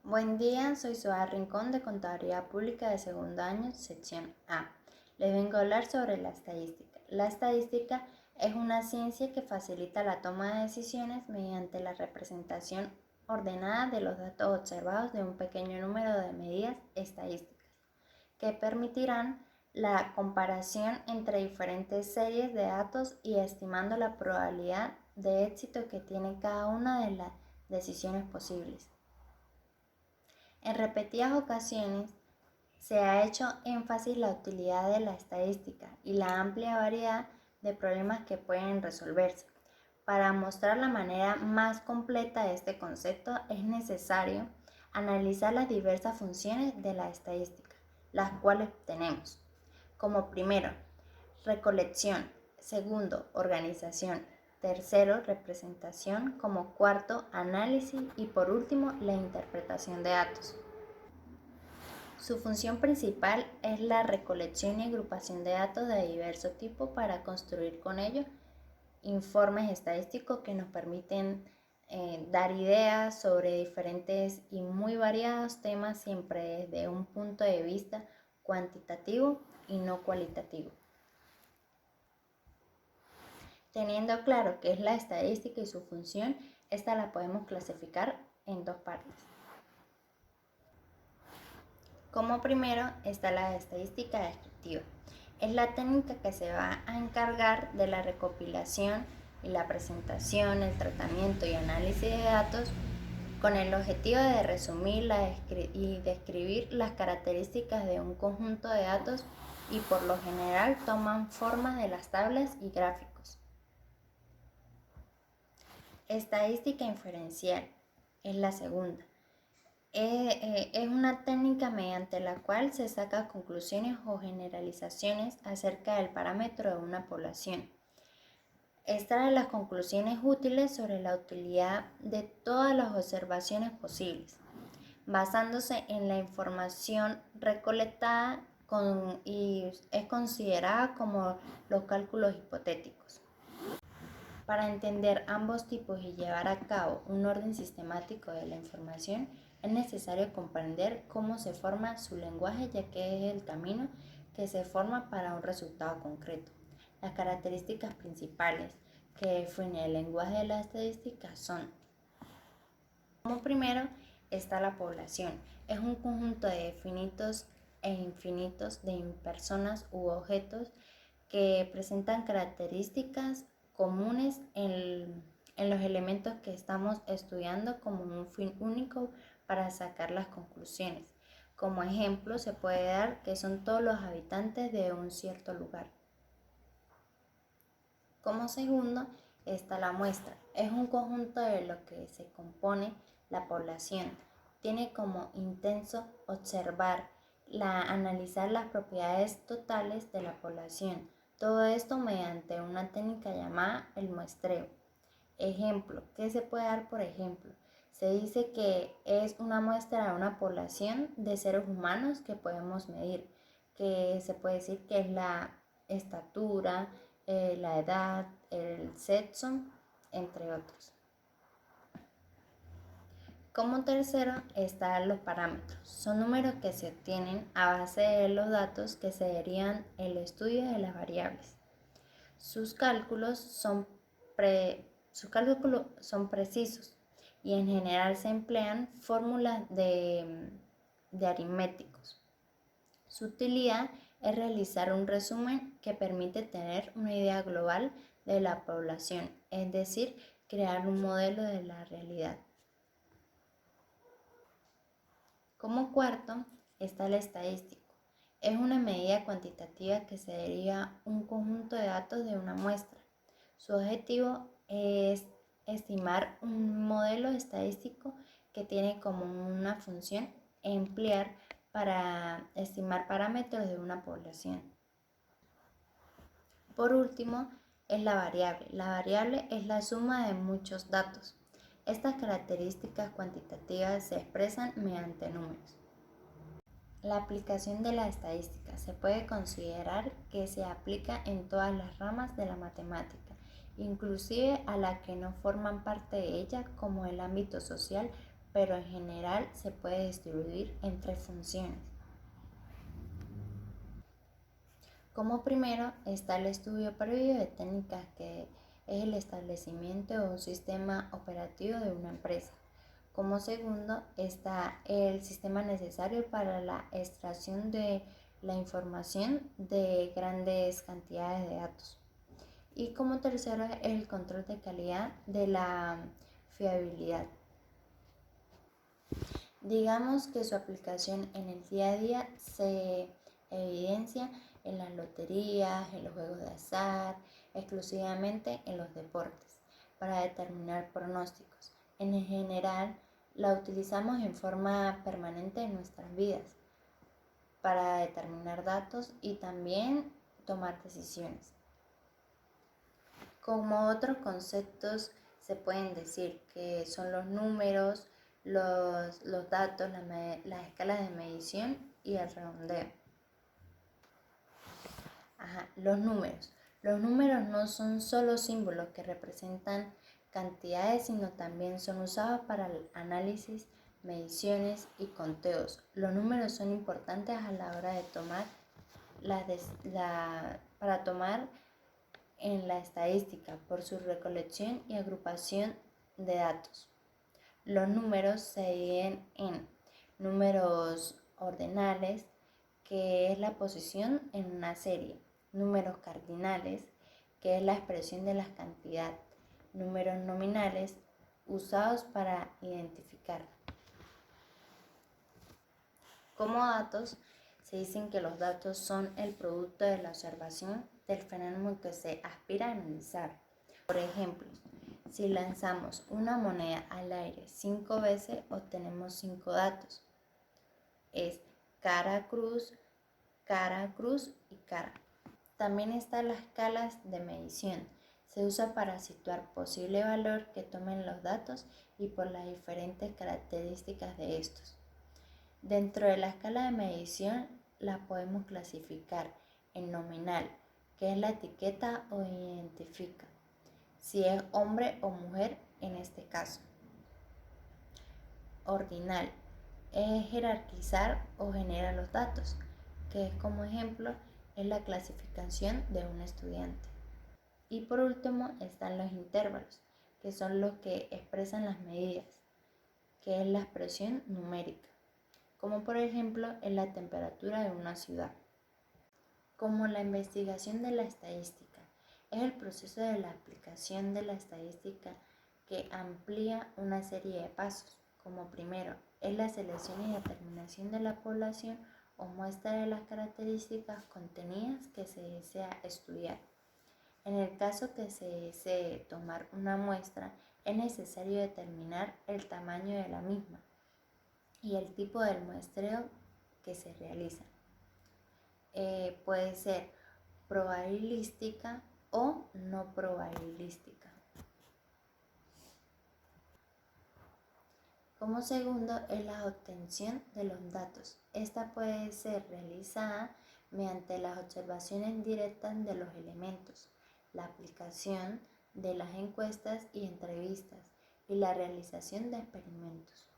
Buen día, soy Zoa Rincón de Contaduría Pública de segundo año, sección A. Les vengo a hablar sobre la estadística. La estadística es una ciencia que facilita la toma de decisiones mediante la representación ordenada de los datos observados de un pequeño número de medidas estadísticas, que permitirán la comparación entre diferentes series de datos y estimando la probabilidad de éxito que tiene cada una de las decisiones posibles. En repetidas ocasiones se ha hecho énfasis en la utilidad de la estadística y la amplia variedad de problemas que pueden resolverse. Para mostrar la manera más completa de este concepto es necesario analizar las diversas funciones de la estadística, las cuales tenemos como primero, recolección; segundo, organización; tercero, representación; como cuarto, análisis; y por último, la interpretación de datos. Su función principal es la recolección y agrupación de datos de diverso tipo para construir con ellos informes estadísticos que nos permiten dar ideas sobre diferentes y muy variados temas, siempre desde un punto de vista cuantitativo y no cualitativo. Teniendo claro qué es la estadística y su función, esta la podemos clasificar en dos partes. Como primero está la estadística descriptiva. Es la técnica que se va a encargar de la recopilación y la presentación, el tratamiento y análisis de datos con el objetivo de resumir y describir las características de un conjunto de datos, y por lo general toman forma de las tablas y gráficos. Estadística inferencial es la segunda. Es una técnica mediante la cual se sacan conclusiones o generalizaciones acerca del parámetro de una población. Extrae las conclusiones útiles sobre la utilidad de todas las observaciones posibles, basándose en la información recolectada y es considerada como los cálculos hipotéticos. Para entender ambos tipos y llevar a cabo un orden sistemático de la información, es necesario comprender cómo se forma su lenguaje, ya que es el camino que se forma para un resultado concreto. Las características principales que definen el lenguaje de la estadística son: como primero está la población. Es un conjunto de finitos e infinitos de personas u objetos que presentan características comunes en los elementos que estamos estudiando como un fin único para sacar las conclusiones. Como ejemplo, se puede dar que son todos los habitantes de un cierto lugar. Como segundo está la muestra. Es un conjunto de lo que se compone la población. Tiene como intención observar, analizar las propiedades totales de la población. Todo esto mediante una técnica llamada el muestreo. Ejemplo, ¿qué se puede dar por ejemplo? Se dice que es una muestra de una población de seres humanos que podemos medir, que se puede decir que es la estatura, la edad, el sexo, entre otros. Como tercero están los parámetros. Son números que se obtienen a base de los datos que se derivan el estudio de las variables. Sus cálculos son precisos y en general se emplean fórmulas de aritméticos. Su utilidad es realizar un resumen que permite tener una idea global de la población, es decir, crear un modelo de la realidad. Como cuarto está el estadístico. Es una medida cuantitativa que se deriva un conjunto de datos de una muestra. Su objetivo es estimar un modelo estadístico que tiene como una función emplear para estimar parámetros de una población. Por último, es la variable. La variable es la suma de muchos datos. Estas características cuantitativas se expresan mediante números. La aplicación de la estadística se puede considerar que se aplica en todas las ramas de la matemática, inclusive a las que no forman parte de ella, como el ámbito social, pero en general se puede distribuir en 3 funciones. Como primero está el estudio previo de técnicas, que es el establecimiento de un sistema operativo de una empresa. Como segundo está el sistema necesario para la extracción de la información de grandes cantidades de datos. Y como tercero es el control de calidad de la fiabilidad. Digamos que su aplicación en el día a día se evidencia en las loterías, en los juegos de azar, exclusivamente en los deportes, para determinar pronósticos. En general, la utilizamos en forma permanente en nuestras vidas, para determinar datos y también tomar decisiones. Como otros conceptos se pueden decir que son los números, los datos, las escalas de medición y el redondeo. Los números. Los números no son solo símbolos que representan cantidades, sino también son usados para el análisis, mediciones y conteos. Los números son importantes a la hora de tomar para tomar en la estadística por su recolección y agrupación de datos. Los números se dividen en números ordinales, que es la posición en una serie; números cardinales, que es la expresión de las cantidades; números nominales, usados para identificar. Como datos, se dicen que los datos son el producto de la observación del fenómeno que se aspira a analizar. Por ejemplo, si lanzamos una moneda al aire 5 veces, obtenemos 5 datos. Es cara, cruz y cara. También están las escalas de medición. Se usa para situar posible valor que tomen los datos y por las diferentes características de estos. Dentro de la escala de medición la podemos clasificar en nominal, que es la etiqueta o identifica si es hombre o mujer en este caso. Ordinal es jerarquizar o genera los datos, que es, como ejemplo, es la clasificación de un estudiante. Y por último están los intervalos, que son los que expresan las medidas, que es la expresión numérica, como por ejemplo en la temperatura de una ciudad. Como la investigación de la estadística es el proceso de la aplicación de la estadística, que amplía una serie de pasos. Como primero es la selección y determinación de la población o muestra de las características contenidas que se desea estudiar. En el caso que se desee tomar una muestra, es necesario determinar el tamaño de la misma y el tipo del muestreo que se realiza. Puede ser probabilística o no probabilística. Como segundo es la obtención de los datos. Esta puede ser realizada mediante las observaciones directas de los elementos, la aplicación de las encuestas y entrevistas y la realización de experimentos.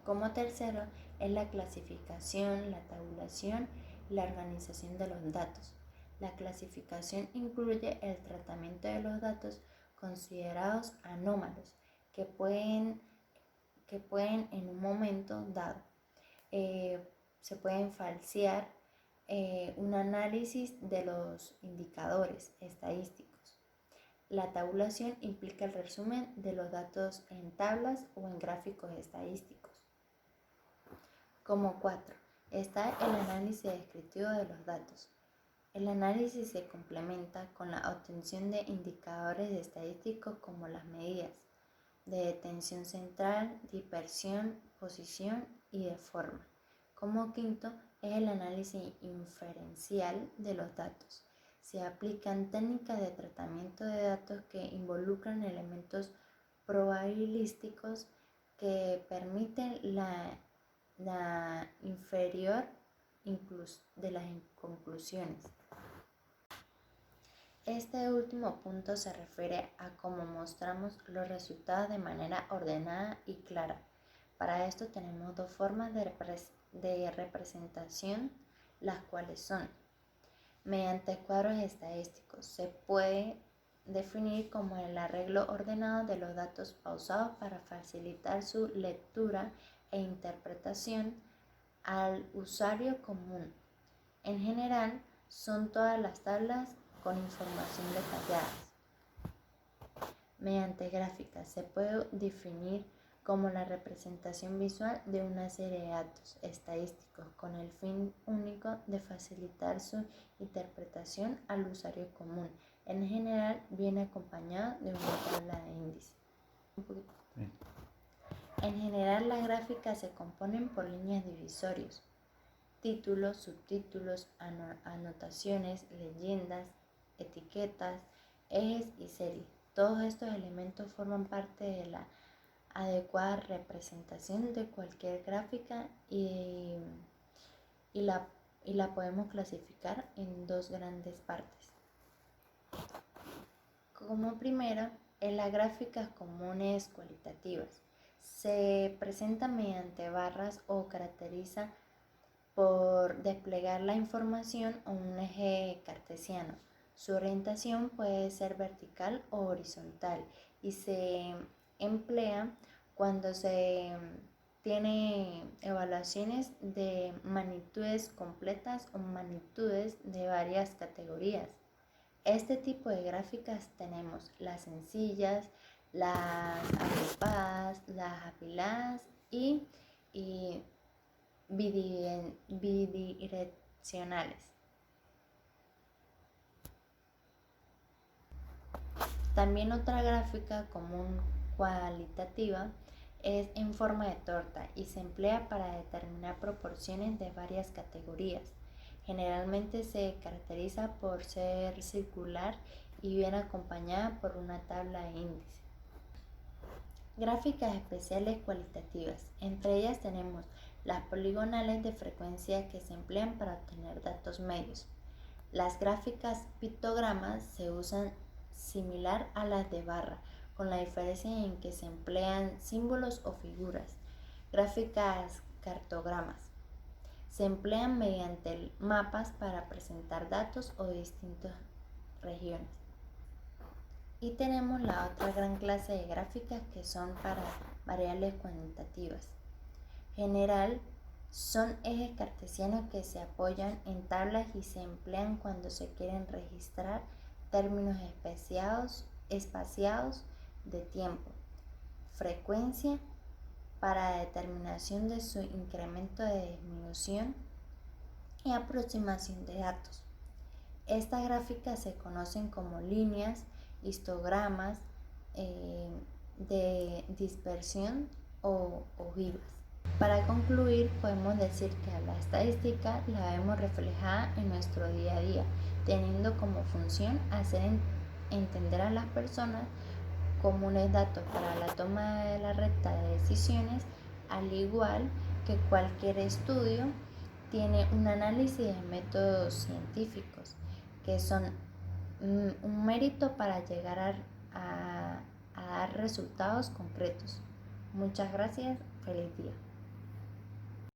Como tercero es la clasificación, la tabulación y la organización de los datos. La clasificación incluye el tratamiento de los datos considerados anómalos, que pueden en un momento dado se pueden falsear, un análisis de los indicadores estadísticos. La tabulación implica el resumen de los datos en tablas o en gráficos estadísticos. Como 4 está el análisis descriptivo de los datos. El análisis se complementa con la obtención de indicadores estadísticos como las medidas de tensión central, dispersión, posición y de forma. Como quinto es el análisis inferencial de los datos. Se aplican técnicas de tratamiento de datos que involucran elementos probabilísticos que permiten la inferior de las conclusiones. Este último punto se refiere a cómo mostramos los resultados de manera ordenada y clara. Para esto tenemos dos formas de representación, las cuales son mediante cuadros estadísticos. Se puede definir como el arreglo ordenado de los datos pausados para facilitar su lectura e interpretación al usuario común. En general, son todas las tablas con información detallada. Mediante gráficas se puede definir como la representación visual de una serie de datos estadísticos con el fin único de facilitar su interpretación al usuario común. En general viene acompañado de una tabla de índice. En general las gráficas se componen por líneas divisorias, títulos, subtítulos, anotaciones, leyendas, etiquetas, ejes y series. Todos estos elementos forman parte de la adecuada representación de cualquier gráfica y la podemos clasificar en dos grandes partes. Como primera, en las gráficas comunes cualitativas. Se presenta mediante barras o caracteriza por desplegar la información o un eje cartesiano. Su orientación puede ser vertical o horizontal y se emplea cuando se tiene evaluaciones de magnitudes completas o magnitudes de varias categorías. Este tipo de gráficas tenemos las sencillas, las agrupadas, las apiladas y bidireccionales. También otra gráfica común cualitativa es en forma de torta y se emplea para determinar proporciones de varias categorías. Generalmente se caracteriza por ser circular y viene acompañada por una tabla de índice. Gráficas especiales cualitativas. Entre ellas tenemos las poligonales de frecuencia que se emplean para obtener datos medios. Las gráficas pictogramas se usan similar a las de barra, con la diferencia en que se emplean símbolos o figuras. Gráficas cartogramas. Se emplean mediante mapas para presentar datos o distintas regiones. Y tenemos la otra gran clase de gráficas que son para variables cuantitativas. General son ejes cartesianos que se apoyan en tablas y se emplean cuando se quieren registrar términos espaciados de tiempo, frecuencia para determinación de su incremento de disminución y aproximación de datos. Estas gráficas se conocen como líneas, histogramas de dispersión o ojivas. Para concluir, podemos decir que la estadística la vemos reflejada en nuestro día a día, teniendo como función hacer entender a las personas comunes datos para la toma de la recta de decisiones, al igual que cualquier estudio tiene un análisis de métodos científicos que son un mérito para llegar a dar resultados concretos. Muchas gracias, feliz día.